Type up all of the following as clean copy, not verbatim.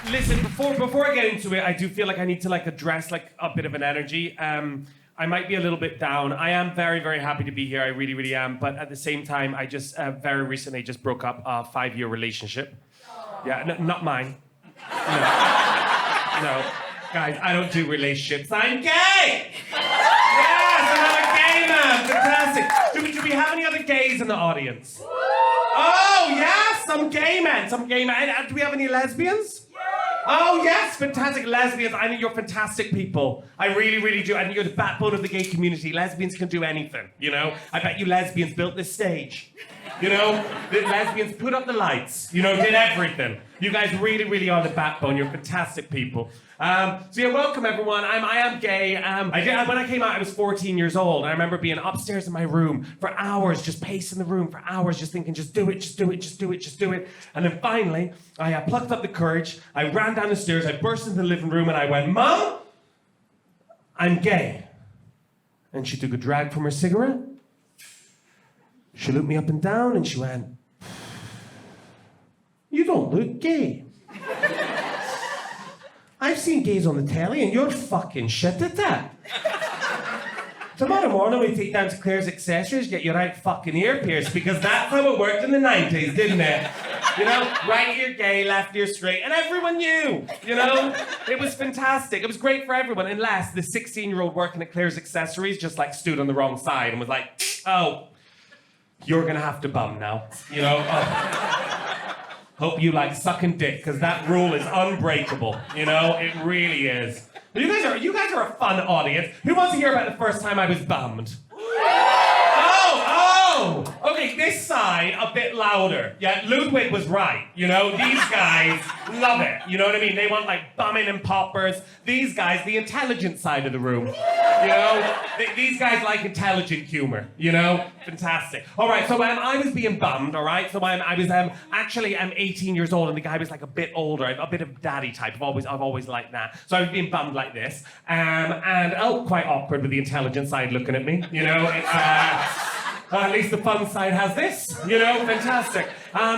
Listen, before I get into it, I do feel like I need to address a bit of an energy. I might be a little bit down. I am very, very happy to be here. I really, really am. But at the same time, I just very recently just broke up a 5-year relationship. Yeah, not mine. No, guys, I don't do relationships. I'm gay. Yes, I'm a gay man. Fantastic. Do we have any other gays in the audience? Oh yes, some gay men. And do we have any lesbians? Oh yes, fantastic lesbians. I think you're fantastic people. I really, really do. I think you're the backbone of the gay community. Lesbians can do anything, you know? I bet you lesbians built this stage. You know? The lesbians put up the lights, you know, did everything. You guys really, really are the backbone. You're fantastic people. So yeah, welcome everyone. I am gay. When I came out, I was 14 years old. I remember being upstairs in my room for hours, just pacing the room for hours, just thinking, just do it, just do it, just do it, just do it. And then finally, I plucked up the courage. I ran down the stairs. I burst into the living room and I went, Mom, I'm gay. And she took a drag from her cigarette. She looked me up and down and she went, you don't look gay. I've seen gays on the telly and you're fucking shit at that. Tomorrow morning we take down to Claire's Accessories, get your right fucking ear pierced, because that's how it worked in the 90s, didn't it? You know, right ear gay, left ear straight, and everyone knew, you know? It was fantastic. It was great for everyone, unless the 16-year-old working at Claire's Accessories just stood on the wrong side and was like, oh, you're gonna have to bum now, you know? Hope you like sucking dick, because that rule is unbreakable. You know, it really is. But you guys are a fun audience. Who wants to hear about the first time I was bummed? Oh! Okay, this side a bit louder. Yeah, Ludwig was right. You know, these guys love it. You know what I mean? They want bumming and poppers. These guys, the intelligent side of the room. You know, these guys like intelligent humor. You know, fantastic. All right, so I was being bummed. All right, so I was actually 18 years old, and the guy was a bit older, a bit of daddy type. I've always liked that. So I was being bummed like this, and quite awkward with the intelligent side looking at me. You know, at least the fun side has this. You know, fantastic.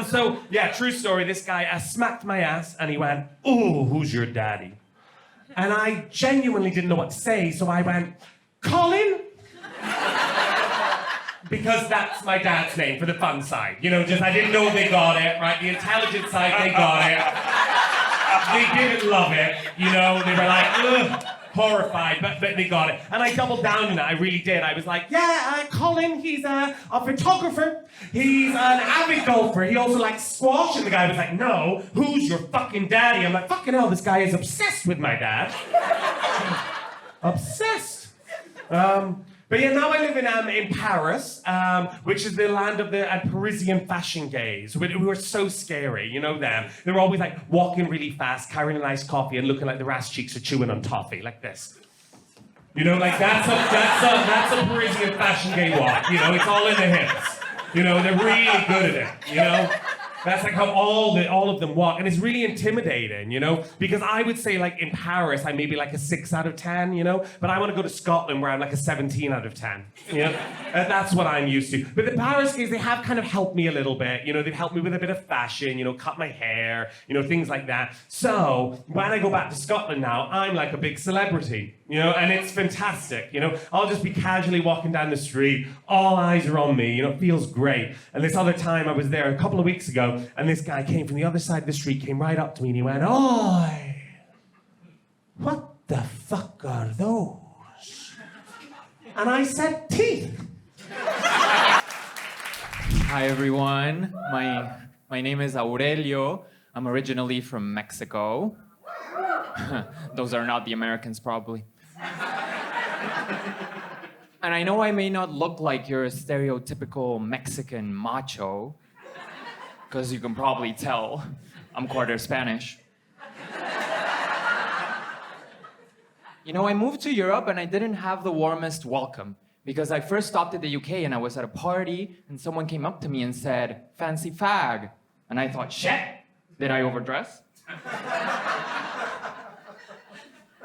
So yeah, true story. This guy smacked my ass, and he went, "Ooh, who's your daddy?" And I genuinely didn't know what to say, so I went, Colin? Because that's my dad's name for the fun side. You know, I didn't know they got it, right? The intelligent side, they got it. They didn't love it, you know? They were like, ugh, horrified, but they got it. And I doubled down on it, I really did. I was like, yeah, Colin, he's a photographer. He's an avid golfer. He also likes squash. And the guy was like, no, who's your fucking daddy? I'm like, fucking hell, this guy is obsessed with my dad. Obsessed. But yeah, now I live in Paris, which is the land of the Parisian fashion gays, who are so scary, you know them. They're always walking really fast, carrying a nice coffee and looking like their ass cheeks are chewing on toffee, like this. You know, that's a Parisian fashion gay walk, you know, it's all in the hips. You know, they're really good at it, you know? That's how all of them walk, and it's really intimidating, you know? Because I would say, in Paris, I'm maybe a 6 out of 10, you know? But I want to go to Scotland where I'm a 17 out of 10, you know? That's what I'm used to. But the Paris gays, they have kind of helped me a little bit, you know? They've helped me with a bit of fashion, you know, cut my hair, you know, things like that. So, when I go back to Scotland now, I'm a big celebrity, you know? And it's fantastic, you know? I'll just be casually walking down the street, all eyes are on me, you know? It feels great. And this other time I was there a couple of weeks ago, and this guy came from the other side of the street, came right up to me, and he went, "Oi, what the fuck are those?" And I said, "Teeth." Hi everyone, my name is Aurelio. I'm originally from Mexico. Those are not the Americans, probably. And I know I may not look like your stereotypical Mexican macho, because you can probably tell I'm quarter Spanish. You know, I moved to Europe and I didn't have the warmest welcome, because I first stopped at the UK and I was at a party and someone came up to me and said, "Fancy fag." And I thought, shit, did I overdress?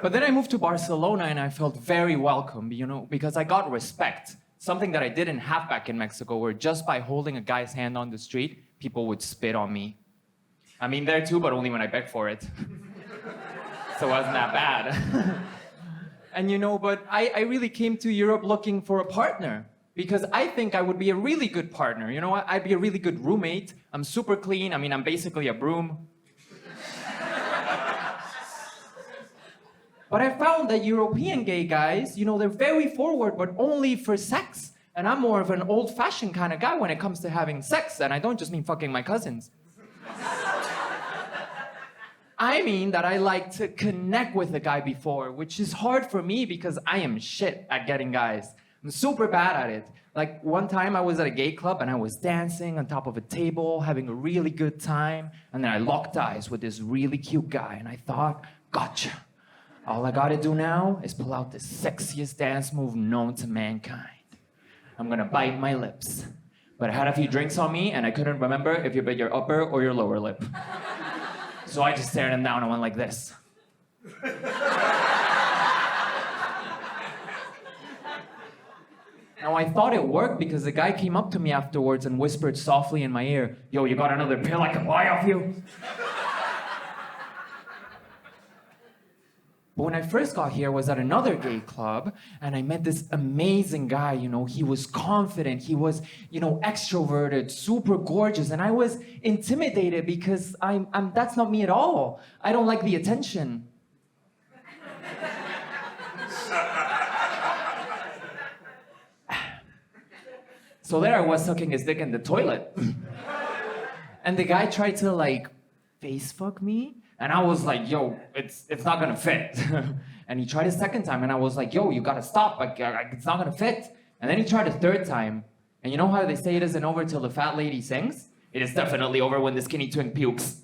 But then I moved to Barcelona and I felt very welcome, you know, because I got respect. Something that I didn't have back in Mexico, where just by holding a guy's hand on the street, people would spit on me. I mean, there too, but only when I begged for it. So it wasn't that bad. And but I really came to Europe looking for a partner because I think I would be a really good partner. You know what? I'd be a really good roommate. I'm super clean. I mean, I'm basically a broom. But I found that European gay guys, they're very forward, but only for sex. And I'm more of an old-fashioned kind of guy when it comes to having sex. And I don't just mean fucking my cousins. I mean that I like to connect with a guy before, which is hard for me because I am shit at getting guys. I'm super bad at it. Like one time I was at a gay club and I was dancing on top of a table, having a really good time. And then I locked eyes with this really cute guy and I thought, gotcha. All I gotta do now is pull out the sexiest dance move known to mankind. I'm gonna bite my lips. But I had a few drinks on me and I couldn't remember if you bit your upper or your lower lip. So I just stared him down and went like this. Now I thought it worked because the guy came up to me afterwards and whispered softly in my ear, "Yo, you got another pill I can buy off you?" But when I first got here, I was at another gay club, and I met this amazing guy, he was confident, he was, extroverted, super gorgeous, and I was intimidated because that's not me at all. I don't like the attention. So there I was sucking his dick in the toilet. And the guy tried to, face fuck me. And I was like, yo, it's not gonna fit. And he tried a second time, and I was like, yo, you gotta stop, it's not gonna fit. And then he tried a third time. And you know how they say it isn't over till the fat lady sings? It is definitely over when the skinny twink pukes.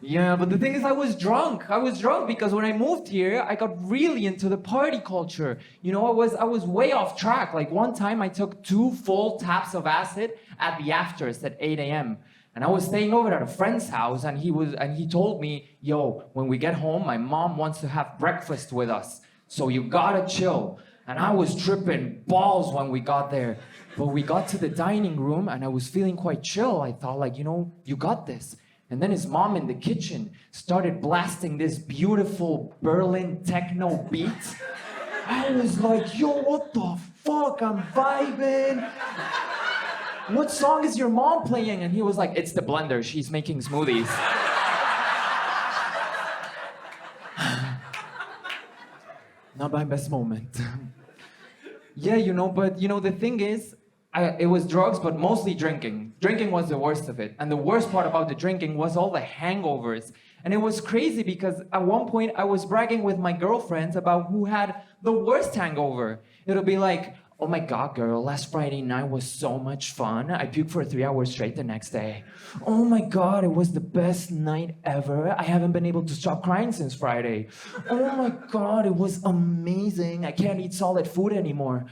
Yeah, but the thing is I was drunk. I was drunk because when I moved here, I got really into the party culture. I was way off track. Like one time I took 2 full taps of acid at the afters at 8 a.m. And I was staying over at a friend's house, and he told me, yo, when we get home, my mom wants to have breakfast with us. So you gotta chill. And I was tripping balls when we got there. But we got to the dining room, and I was feeling quite chill. I thought, you got this. And then his mom in the kitchen started blasting this beautiful Berlin techno beat. I was like, yo, what the fuck? I'm vibing. What song is your mom playing? And he was like, it's the blender. She's making smoothies. Not my best moment. Yeah, but the thing is, it was drugs, but mostly drinking. Drinking was the worst of it. And the worst part about the drinking was all the hangovers. And it was crazy because at one point I was bragging with my girlfriends about who had the worst hangover. It'll be like, oh my God, girl, last Friday night was so much fun. I puked for 3 hours straight the next day. Oh my God, it was the best night ever. I haven't been able to stop crying since Friday. Oh my God, it was amazing. I can't eat solid food anymore.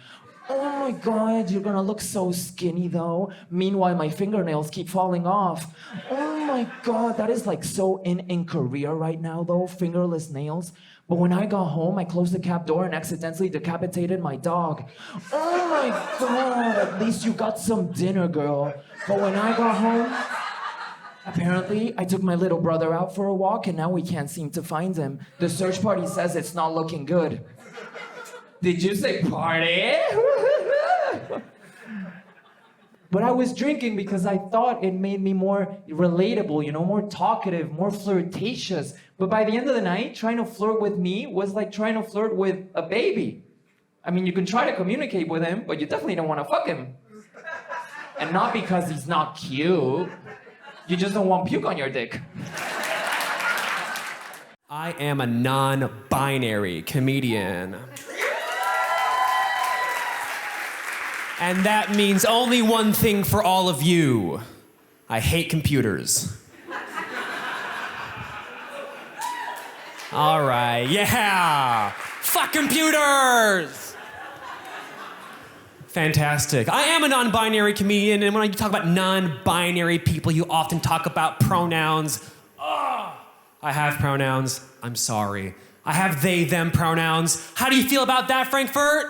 Oh my God, you're gonna look so skinny though. Meanwhile, my fingernails keep falling off. Oh my God, that is so in Korea right now though, fingerless nails. But when I got home, I closed the cab door and accidentally decapitated my dog. Oh my God, at least you got some dinner, girl. But when I got home, apparently I took my little brother out for a walk and now we can't seem to find him. The search party says it's not looking good. Did you say party? But I was drinking because I thought it made me more relatable, more talkative, more flirtatious. But by the end of the night, trying to flirt with me was like trying to flirt with a baby. I mean, you can try to communicate with him, but you definitely don't want to fuck him. And not because he's not cute. You just don't want puke on your dick. I am a non-binary comedian. And that means only one thing for all of you. I hate computers. All right, yeah. Fuck computers! Fantastic. I am a non-binary comedian, and when you talk about non-binary people, you often talk about pronouns. I have pronouns. I'm sorry. I have they, them pronouns. How do you feel about that, Frankfurt?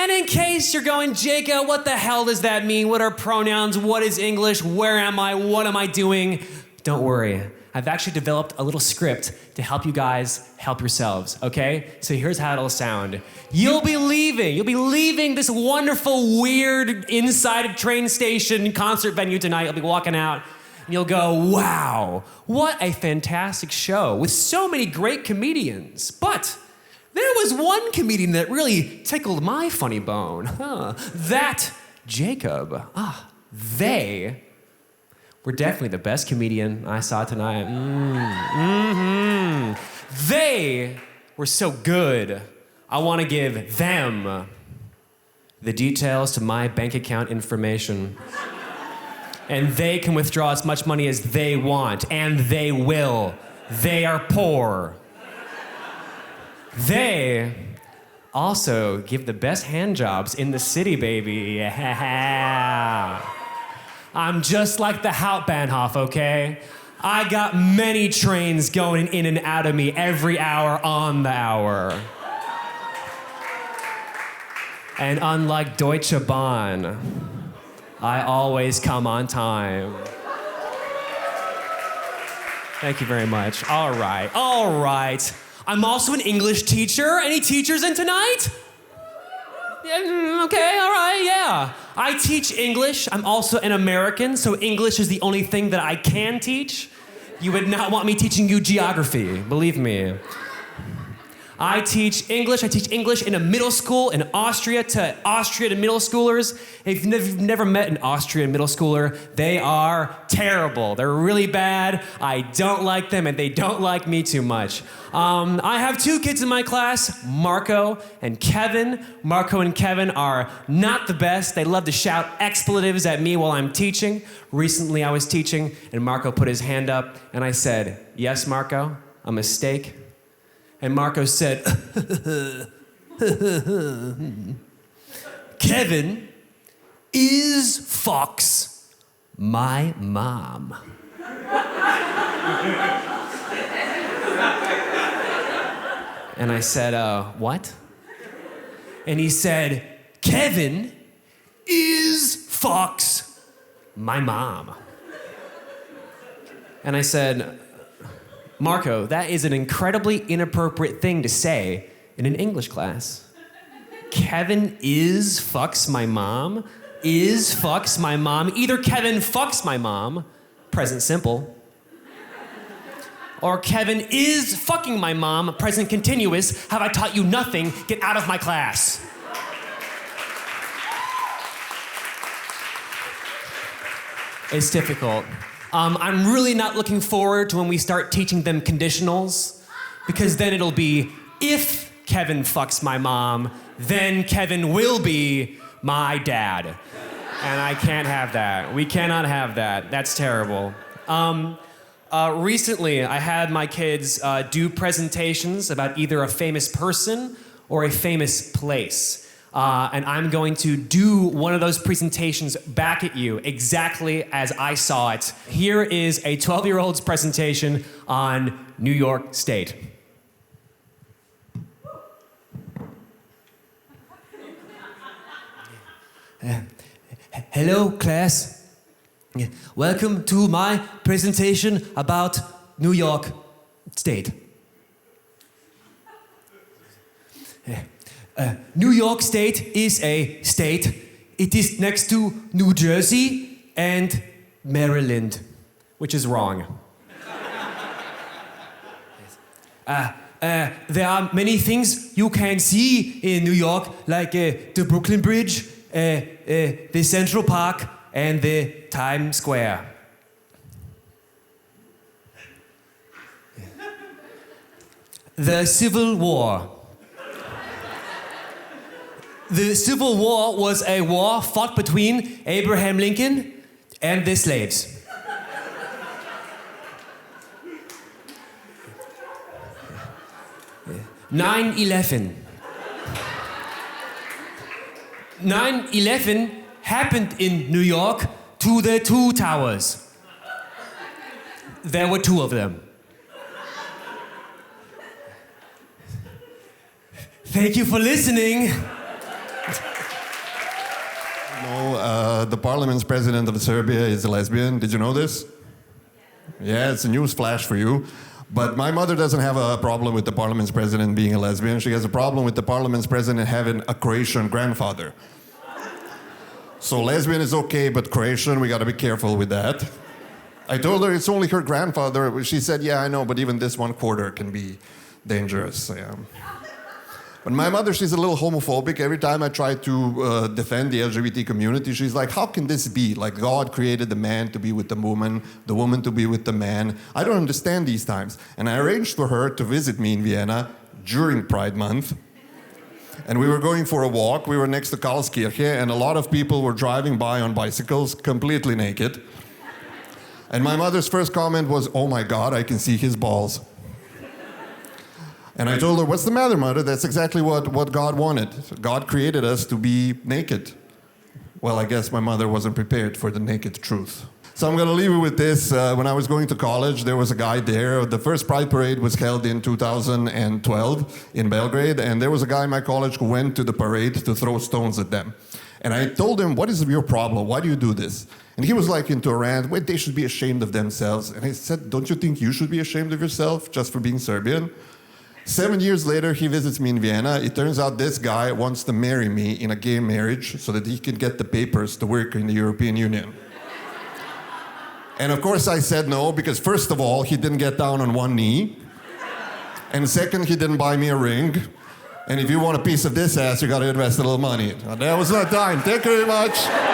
And in case you're going, Jacob, what the hell does that mean? What are pronouns? What is English? Where am I? What am I doing? Don't worry. I've actually developed a little script to help you guys help yourselves, okay? So here's how it'll sound. You'll be leaving this wonderful, weird, inside a train station concert venue tonight. You'll be walking out, and you'll go, wow, what a fantastic show with so many great comedians. But there was one comedian that really tickled my funny bone. That Jacob. They were definitely the best comedian I saw tonight. They were so good. I want to give them the details to my bank account information. And they can withdraw as much money as they want, and they will. They are poor. They also give the best hand jobs in the city, baby. Yeah. I'm just like the Hauptbahnhof, okay? I got many trains going in and out of me every hour on the hour. And unlike Deutsche Bahn, I always come on time. Thank you very much. All right. I'm also an English teacher. Any teachers in tonight? Yeah, okay, all right, yeah. I teach English. I'm also an American, so English is the only thing that I can teach. You would not want me teaching you geography, believe me. I teach English in a middle school in Austria to middle schoolers. If you've never met an Austrian middle schooler, they are terrible. They're really bad. I don't like them, and they don't like me too much. I have two kids in my class, Marco and Kevin. Marco and Kevin are not the best. They love to shout expletives at me while I'm teaching. Recently, I was teaching, and Marco put his hand up, and I said, "Yes, Marco, a mistake." And Marco said, "Kevin, is Fox my mom?" And I said, what? And he said, "Kevin, is Fox my mom?" And I said, "Marco, that is an incredibly inappropriate thing to say in an English class. Kevin is fucks my mom? Is fucks my mom? Either Kevin fucks my mom, present simple, or Kevin is fucking my mom, present continuous. Have I taught you nothing? Get out of my class." It's difficult. I'm really not looking forward to when we start teaching them conditionals, because then it'll be, if Kevin fucks my mom, then Kevin will be my dad. And I can't have that. We cannot have that. That's terrible. Recently, I had my kids do presentations about either a famous person or a famous place. And I'm going to do one of those presentations back at you exactly as I saw it. Here is a 12-year-old's presentation on New York State. Hello, class. Welcome to my presentation about New York State. New York State is a state. It is next to New Jersey and Maryland, which is wrong. There are many things you can see in New York, like the Brooklyn Bridge, the Central Park, and the Times Square. The Civil War. The Civil War was a war fought between Abraham Lincoln and the slaves. 9/11. 9/11 happened in New York to the two towers. There were two of them. Thank you for listening. the parliament's president of Serbia is a lesbian. Did you know this? Yeah, it's a news flash for you. But my mother doesn't have a problem with the parliament's president being a lesbian. She has a problem with the parliament's president having a Croatian grandfather. So lesbian is okay, but Croatian, we got to be careful with that. I told her it's only her grandfather. She said, yeah, I know, but even this 1/4 can be dangerous. Yeah. But my mother, she's a little homophobic. Every time I try to defend the LGBT community, she's like, how can this be? Like God created the man to be with the woman to be with the man. I don't understand these times. And I arranged for her to visit me in Vienna during Pride Month. And we were going for a walk. We were next to Karlskirche, and a lot of people were driving by on bicycles, completely naked. And my mother's first comment was, oh my God, I can see his balls. And I told her, what's the matter, Mother? That's exactly what God wanted. God created us to be naked. Well, I guess my mother wasn't prepared for the naked truth. So I'm going to leave you with this. When I was going to college, there was a guy there. The first Pride Parade was held in 2012 in Belgrade, and there was a guy in my college who went to the parade to throw stones at them. And I told him, what is your problem? Why do you do this? And he was like into a rant, wait, they should be ashamed of themselves. And I said, don't you think you should be ashamed of yourself just for being Serbian? 7 years later, he visits me in Vienna. It turns out this guy wants to marry me in a gay marriage so that he can get the papers to work in the European Union. And of course I said no, because first of all, he didn't get down on one knee. And second, he didn't buy me a ring. And if you want a piece of this ass, you gotta invest a little money. That was my time. Thank you very much.